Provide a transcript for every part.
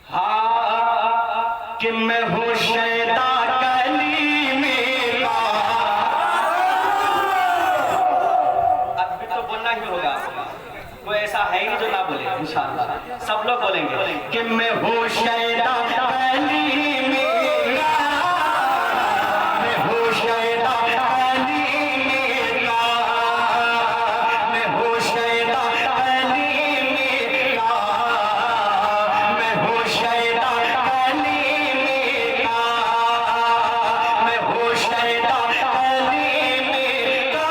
हाँ कि मैं हूँ शैदा कलीमे का। अभी तो बोलना ही होगा, कोई ऐसा है ही नहीं जो ना बोले। इंशाअल्लाह सब लोग बोलेंगे कि मैं हूँ शैदा कलीमे का, मैं हूँ शैदा कलीमे का, मैं हूँ शैदा कलीमे का, मैं हूँ शैदा कलीमे का, मैं हूँ शैदा कलीमे का,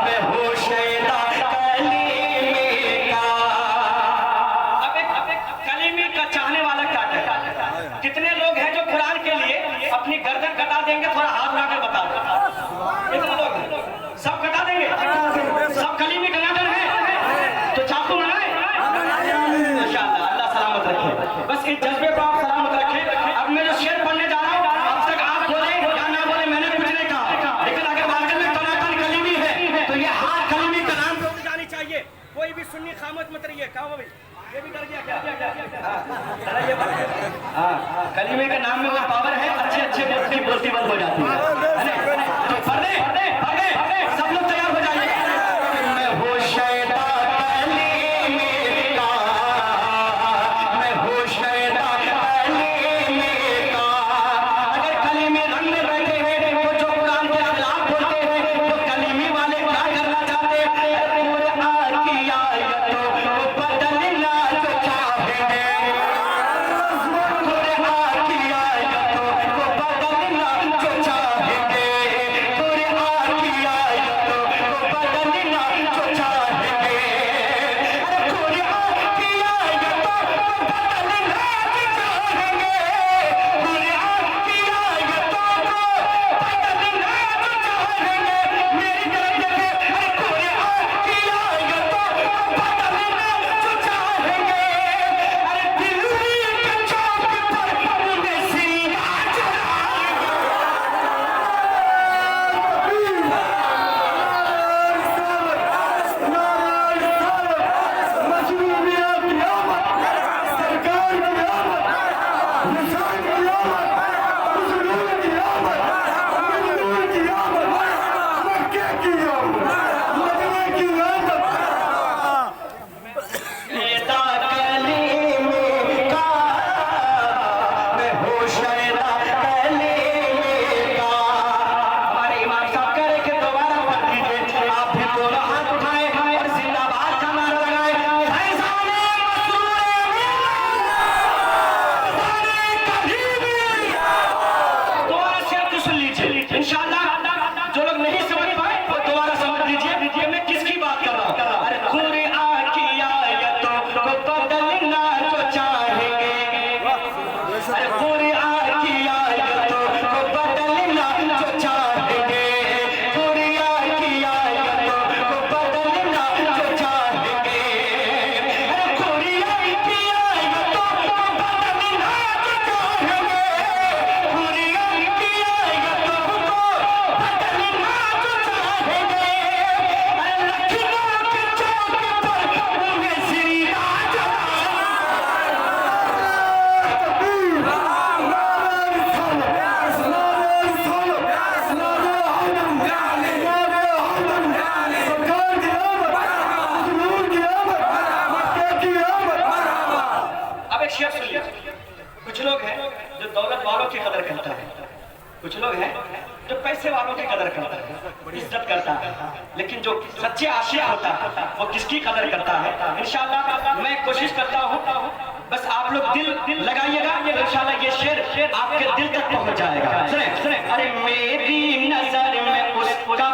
मैं हूँ शैदा कलीमे का। अब एक कलीमे का चाहने वाला क्या कहता है? कितने लोग हैं जो कुरान के लिए अपनी गर्दन कटा देंगे? थोड़ा हाथ उठाकर बता दो, कितने लोग हैं? सब कटा देंगे? सब कलीमे का नादर है तो चाकू बनाए इंशाअल्लाह। अल्लाह सलामत रखे, बस इस जज्बे को आप सलामत रखें। अब मैं जो शेर पढ़ने जा रहा हूँ, अब तक आप बोले या ना बोले, मैंने कुछ नहीं कहा, लेकिन अगर मार्केट में टनाटन कलीमी है तो ये हर कलीमी का नाम तो जानी चाहिए। कोई भी सुन्नी खामोश मत रहिए। कहा भाई ये भी डर गया क्या? हाँ, कलीमे के नाम में वो पावर है, अच्छे अच्छे बोलती बंद हो जाती है। तो पढ़ने सब लोग तैयार हो जाइए। मैं हूँ शैदा कलीमे का, मैं हूँ शैदा कलीमे का। अगर कलीमे रंग में बैठे हैं वो जो कुरान के खिलाफ बोलते हैं, वो कलीमी वाले क्या करना चाहते हैं? कुरान की आयतों को बदलना जो चाहेंगे, कुरान की आयतों को बदलना जो चाहेंगे, कुरान की आयतों को बदलना जो चाहेंगे, अरे कुरान की आयतों को बदलना जो चाहेंगे, कुरान की आयतों को बदलना जो चाहेंगे। मेरी तरफ देखे, अरे कुरान की आयतों को बदलना जो चाहेंगे, अरे दिल्ली के चौक पर उन्हें सीना शैदा कलीमे का, मैं हूँ शैदा कलीमे का। हमारे इमाम साहब कह रहे कि दोबारा पढ़ दीजिए। आप भी दोनों हाथ उठाए और जिंदाबाद का नारा लगाए। फैज़ाने मसरूरे दोबारा से आप सुन लीजिए इंशाअल्लाह। जो लोग नहीं समझ पाए वो दोबारा समझ लीजिए मैं किसकी बात कर रहा हूँ। अरे कुरान की आयतों को बदलना जो चाहेंगे, अरे कुरान की आयतों को बदलना जो चाहेंगे, कुरान की आयतों को बदलना जो चाहेंगे, अरे कुरान की आयतों को बदलना जो चाहेंगे, कुरान की आयतों को बदलना जो चाहेंगे, अरे लखनऊ के चौक पर उन्हें सीना अब एक शेर सुन लीजिए। कुछ लोग हैं जो दौलत वालों की कदर करता है, कुछ लोग हैं जो पैसे वालों की कदर करता है, इज्जत करता है, लेकिन जो सच्चे आशिक होता है वो किसकी कदर करता है? इंशाअल्लाह मैं कोशिश करता हूँ, बस आप लोग दिल लगाइएगा, इंशाअल्लाह ये शेर आपके दिल तक पहुंच जाएगा। सुने, अरे मेरी नजर में उसका